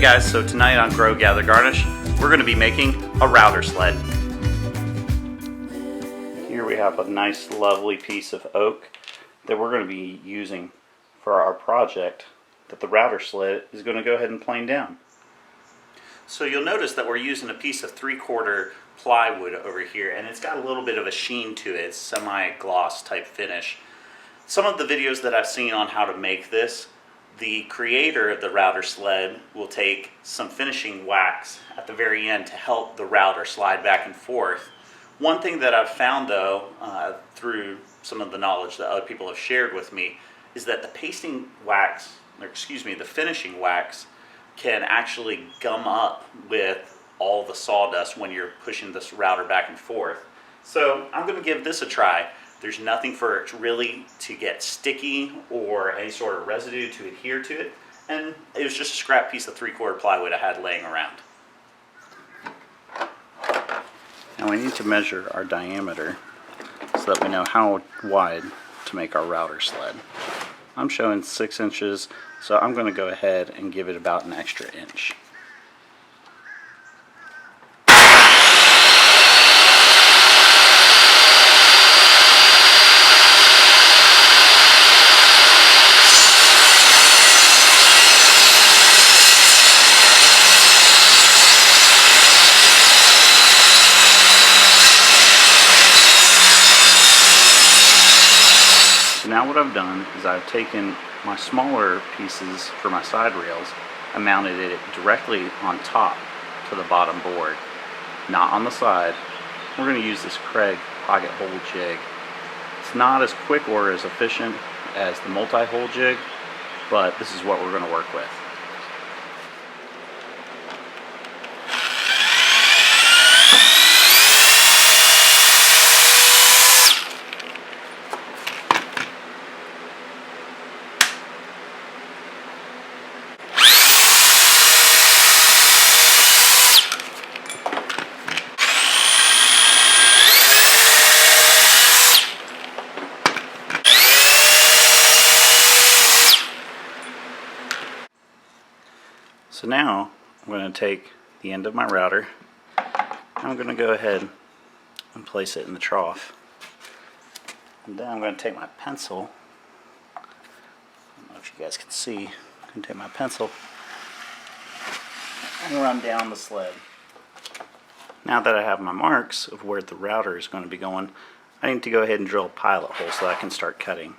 Hey guys, so tonight on Grow, Gather, Garnish, we're going to be making a router sled. Here we have a nice lovely piece of oak that we're going to be using for our project that the router sled is going to go ahead and plane down. So you'll notice that we're using a piece of 3/4 plywood over here, and it's got a little bit of a sheen to it. It's semi-gloss type finish. Some of the videos that I've seen on how to make this, the creator of the router sled will take some finishing wax at the very end to help the router slide back and forth. One thing that I've found though, through some of the knowledge that other people have shared with me, is that the pasting wax, or excuse me, the finishing wax can actually gum up with all the sawdust when you're pushing this router back and forth. So I'm going to give this a try. There's nothing for it really to get sticky or any sort of residue to adhere to it. And it was just a scrap piece of 3/4 plywood I had laying around. Now we need to measure our diameter so that we know how wide to make our router sled. I'm showing 6 inches, so I'm going to go ahead and give it about an extra inch. Now what I've done is I've taken my smaller pieces for my side rails and mounted it directly on top to the bottom board, not on the side. We're going to use this Craig pocket hole jig. It's not as quick or as efficient as the multi-hole jig, but this is what we're going to work with. So now I'm going to take the end of my router, I'm going to go ahead and place it in the trough. And then I'm going to take my pencil, I don't know if you guys can see, I'm going to take my pencil and run down the sled. Now that I have my marks of where the router is going to be going, I need to go ahead and drill a pilot hole so that I can start cutting.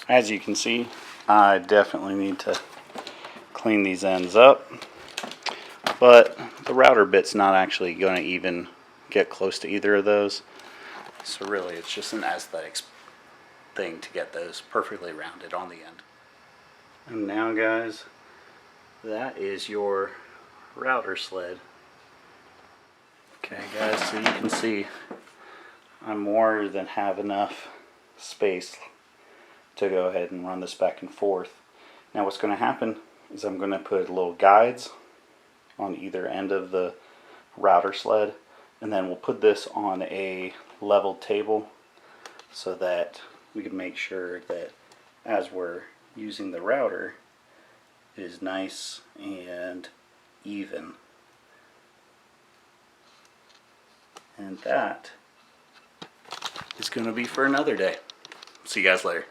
As you can see, I definitely need to clean these ends up, but the router bit's not actually going to even get close to either of those, so really it's just an aesthetics thing to get those perfectly rounded on the end. And now guys, that is your router sled Okay guys, so you can see I more than have enough space to go ahead and run this back and forth. Now what's going to happen is I'm going to put little guides on either end of the router sled, and then we'll put this on a level table so that we can make sure that as we're using the router, it is nice and even. And that is going to be for another day. See you guys later.